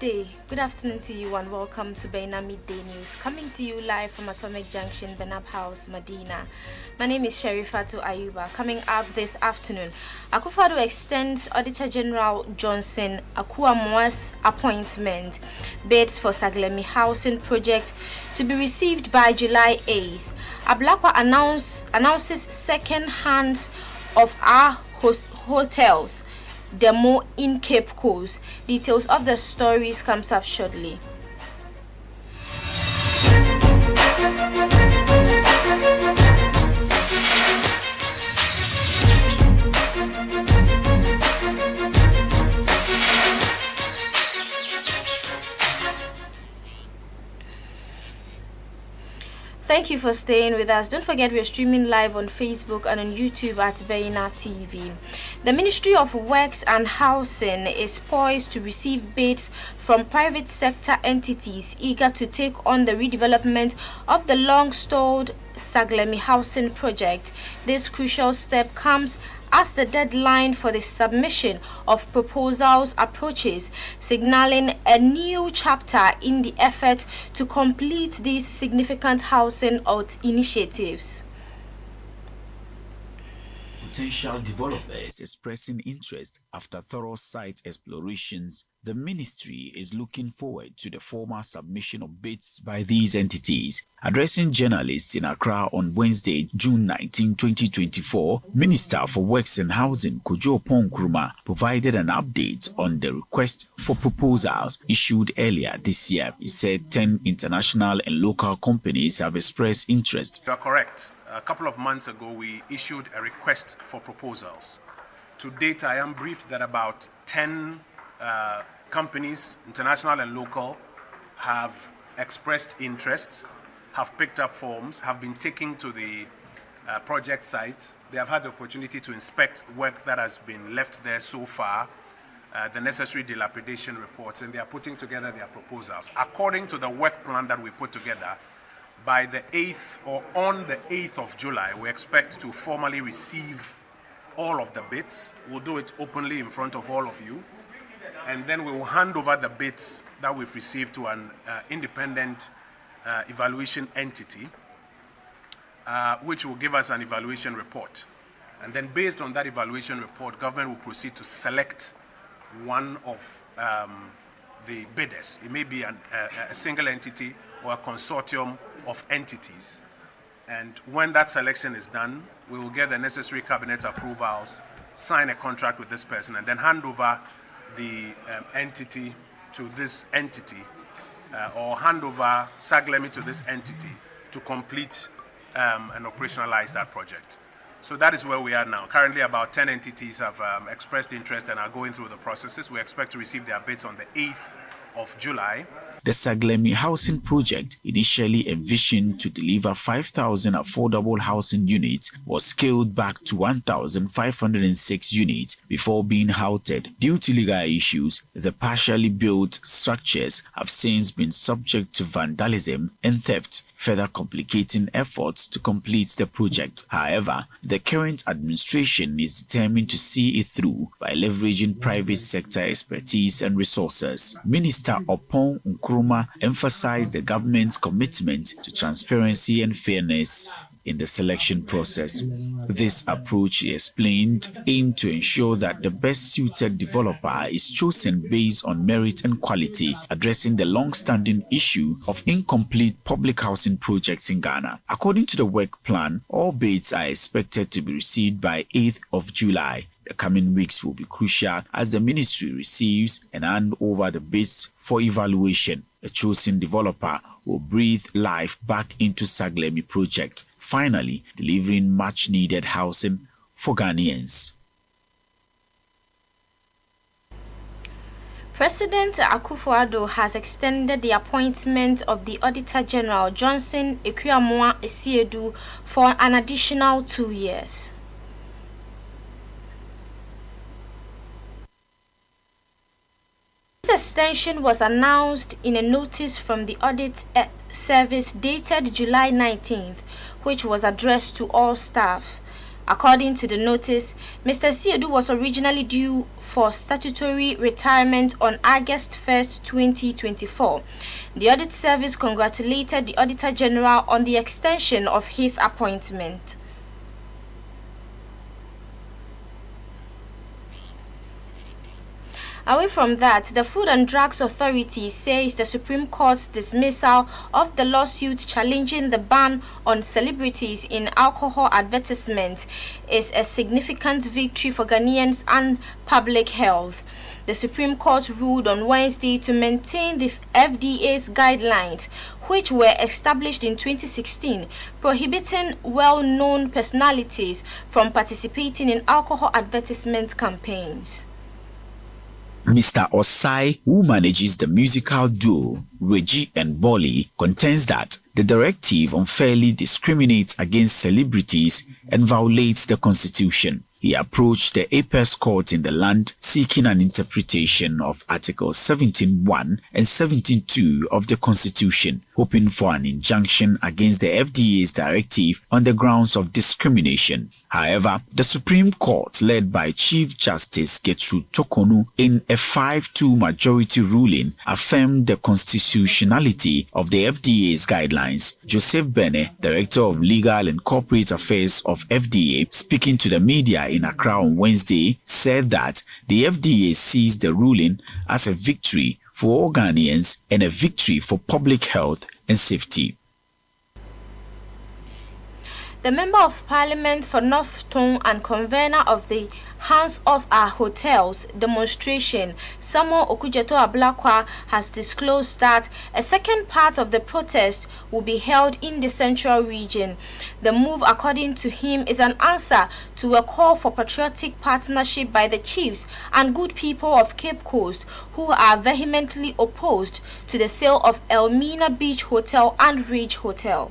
day, good afternoon to you, and welcome to Baina Midday News, coming to you live from Atomic Junction, Benab House, Medina. My name is Sherifatu Ayuba. Coming up this afternoon, Akufo-Addo extends Auditor General Johnson Akuamoah's appointment. Bids for Saglemi Housing Project to be received by July 8th. Ablakwa announces second hands of our hotels demo in Cape Coast. Details of the stories comes up shortly. Thank you for staying with us. Don't forget we are streaming live on Facebook and on YouTube at Baina TV. The Ministry of Works and Housing is poised to receive bids from private sector entities eager to take on the redevelopment of the long-stalled Saglemi Housing Project. This crucial step comes as the deadline for the submission of proposals approaches, signaling a new chapter in the effort to complete these significant housing initiatives. Potential developers expressing interest after thorough site explorations, the ministry is looking forward to the formal submission of bids by these entities. Addressing journalists in Accra on Wednesday, June 19, 2024, Minister for Works and Housing Kojo Nkrumah provided an update on the request for proposals issued earlier this year. He said 10 international and local companies have expressed interest. You are correct. A couple of months ago, we issued a request for proposals. To date, I am briefed that about 10 companies, international and local, have expressed interest, have picked up forms, have been taken to the project site. They have had the opportunity to inspect work that has been left there so far, the necessary dilapidation reports, and they are putting together their proposals. According to the work plan that we put together, by the 8th or on the 8th of July, we expect to formally receive all of the bids. We'll do it openly in front of all of you. And then we will hand over the bids that we've received to an independent evaluation entity, which will give us an evaluation report. And then based on that evaluation report, government will proceed to select one of the bidders. It may be a single entity or a consortium of entities. And when that selection is done, we will get the necessary cabinet approvals, sign a contract with this person, and then hand over the entity to this entity, or hand over Saglemi to this entity to complete and operationalize that project. So that is where we are now. Currently, about 10 entities have expressed interest and are going through the processes. We expect to receive their bids on the 8th of July. The Saglemi Housing Project, initially envisioned to deliver 5,000 affordable housing units, was scaled back to 1,506 units before being halted. Due to legal issues, the partially built structures have since been subject to vandalism and theft, further complicating efforts to complete the project. However, the current administration is determined to see it through by leveraging private sector expertise and resources. Minister Opon Nkrumah emphasized the government's commitment to transparency and fairness in the selection process. This approach, he explained, aimed to ensure that the best suited developer is chosen based on merit and quality, addressing the long-standing issue of incomplete public housing projects in Ghana. According to the work plan, all bids are expected to be received by 8th of July. The coming weeks will be crucial as the ministry receives and hand over the bids for evaluation. A chosen developer will breathe life back into Saglemi project, finally delivering much-needed housing for Ghanaians. President Akufo-Addo has extended the appointment of the Auditor General Johnson Akuamoah for an additional 2 years. This extension was announced in a notice from the Audit Service dated July 19th, which was addressed to all staff. According to the notice, Mr. Siedu was originally due for statutory retirement on August 1st, 2024. The Audit Service congratulated the Auditor General on the extension of his appointment. Away from that, the Food and Drugs Authority says the Supreme Court's dismissal of the lawsuit challenging the ban on celebrities in alcohol advertisements is a significant victory for Ghanaians and public health. The Supreme Court ruled on Wednesday to maintain the FDA's guidelines, which were established in 2016, prohibiting well-known personalities from participating in alcohol advertisement campaigns. Mr. Osai, who manages the musical duo Reggie and Bolly, contends that the directive unfairly discriminates against celebrities and violates the Constitution. He approached the Apex Court in the land seeking an interpretation of Articles 17.1 and 17.2 of the Constitution, hoping for an injunction against the FDA's directive on the grounds of discrimination. However, the Supreme Court, led by Chief Justice Gertrude Tokonu, in a 5-2 majority ruling, affirmed the constitutionality of the FDA's guidelines. Joseph Bene, Director of Legal and Corporate Affairs of FDA, speaking to the media in Accra on Wednesday, said that the FDA sees the ruling as a victory for all Ghanaians and a victory for public health and safety. The Member of Parliament for North Tongue and convener of the Hands Off Our Hotels demonstration, Samuel Okujeto Ablakwa, has disclosed that a second part of the protest will be held in the central region. The move, according to him, is an answer to a call for patriotic partnership by the chiefs and good people of Cape Coast, who are vehemently opposed to the sale of Elmina Beach Hotel and Ridge Hotel.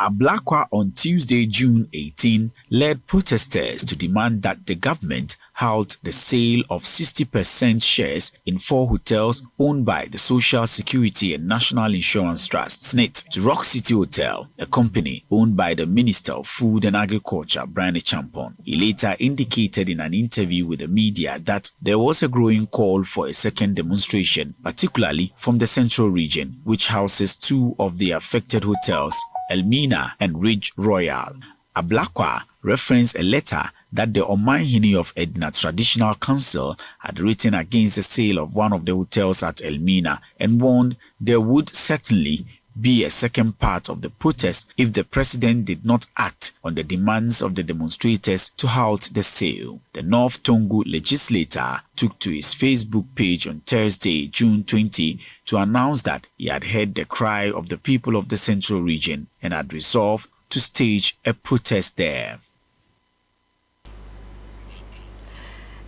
Ablakwa on Tuesday, June 18, led protesters to demand that the government halt the sale of 60% shares in 4 hotels owned by the Social Security and National Insurance Trust (SSNIT) to Rock City Hotel, a company owned by the Minister of Food and Agriculture, Brian Champon. He later indicated in an interview with the media that there was a growing call for a second demonstration, particularly from the central region, which houses 2 of the affected hotels, Elmina and Ridge Royal. Ablakwa referenced a letter that the Omanhene of Edna Traditional Council had written against the sale of one of the hotels at Elmina and warned there would certainly be a second part of the protest if the president did not act on the demands of the demonstrators to halt the sale. The North Tongu legislator took to his Facebook page on Thursday, June 20, to announce that he had heard the cry of the people of the central region and had resolved to stage a protest there.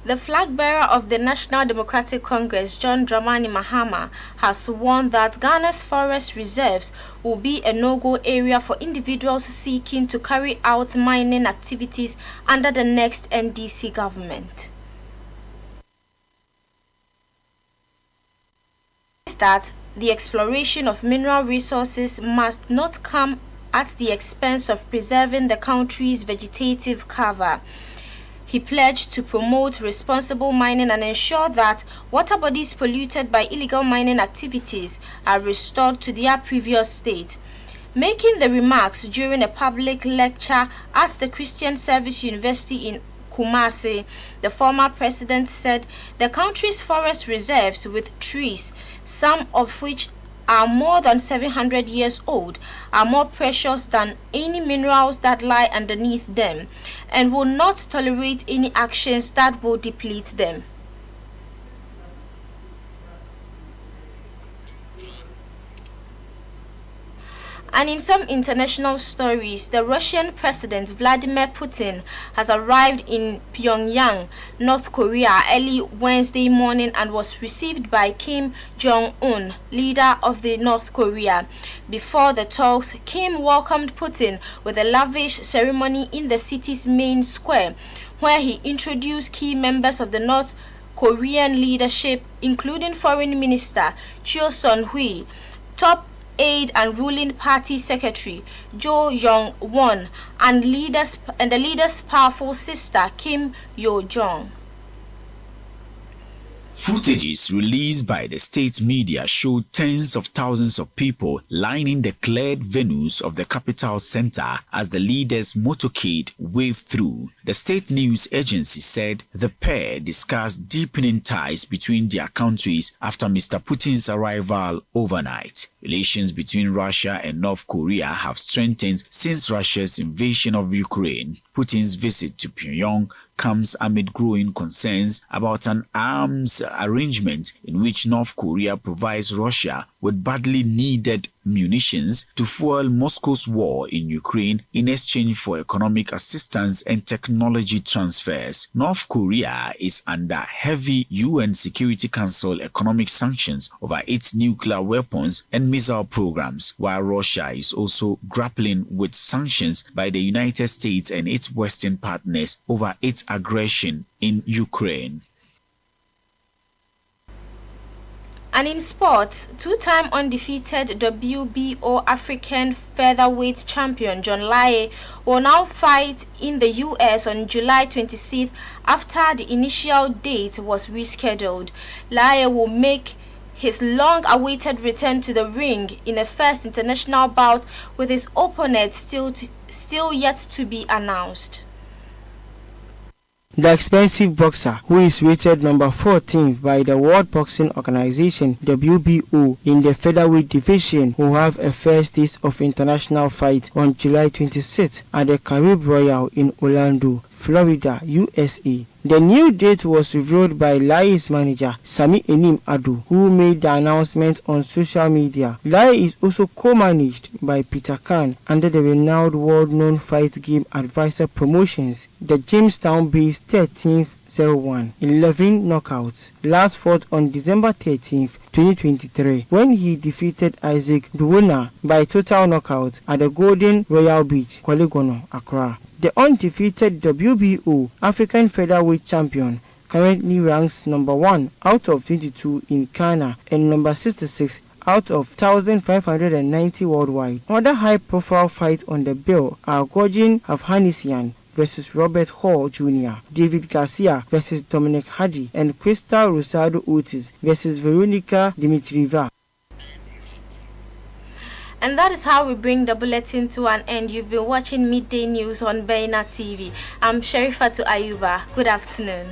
The flag bearer of the National Democratic Congress, John Dramani Mahama, has warned that Ghana's forest reserves will be a no-go area for individuals seeking to carry out mining activities under the next NDC government. That the exploration of mineral resources must not come at the expense of preserving the country's vegetative cover. He pledged to promote responsible mining and ensure that water bodies polluted by illegal mining activities are restored to their previous state. Making the remarks during a public lecture at the Christian Service University in Kumasi, the former president said the country's forest reserves with trees, some of which are more than 700 years old, are more precious than any minerals that lie underneath them, and will not tolerate any actions that will deplete them. And in some international stories, the Russian President Vladimir Putin has arrived in Pyongyang, North Korea, early Wednesday morning and was received by Kim Jong-un, leader of the North Korea. Before the talks, Kim welcomed Putin with a lavish ceremony in the city's main square, where he introduced key members of the North Korean leadership, including Foreign Minister Choi Son-hui, top aide and ruling party secretary Jo Young-won and the leader's powerful sister Kim Yo-jong. Footages released by the state media showed tens of thousands of people lining the cleared venues of the capital center as the leader's motorcade waved through. The state news agency said the pair discussed deepening ties between their countries after Mr. Putin's arrival overnight. Relations between Russia and North Korea have strengthened since Russia's invasion of Ukraine. Putin's visit to Pyongyang comes amid growing concerns about an arms arrangement in which North Korea provides Russia with badly needed munitions to fuel Moscow's war in Ukraine in exchange for economic assistance and technology transfers. North Korea is under heavy UN Security Council economic sanctions over its nuclear weapons and missile programs, while Russia is also grappling with sanctions by the United States and its Western partners over its aggression in Ukraine. And in sports, two-time undefeated WBO African featherweight champion John Laye will now fight in the US on July 26th after the initial date was rescheduled. Laye will make his long-awaited return to the ring in a first international bout with his opponent still yet to be announced. The expensive boxer, who is rated number 14th by the World Boxing Organization WBO in the featherweight division, will have a first taste of international fight on July 26th at the Carib Royal in Orlando, Florida, USA. The new date was revealed by Laye's manager, Sami Enim Ado, who made the announcement on social media. Laye is also co-managed by Peter Khan under the renowned world-known fight game advisor promotions. The Jamestown-based 13th 01 11 knockouts last fought on December 13th, 2023, when he defeated Isaac Duwona by total knockout at the Golden Royal Beach, Kwalegono, Accra. The undefeated WBO African featherweight champion currently ranks number 1 out of 22 in Ghana and number 66 out of 1,590 worldwide. Other high-profile fights on the bill are Gojin Afghanistan versus Robert Hall Jr., David Garcia versus Dominic Hardy, and Crystal Rosado Ortiz versus Veronica Dimitrieva. And that is how we bring the bulletin to an end. You've been watching Midday News on Beyna TV. I'm Sherifatu Ayuba. Good afternoon.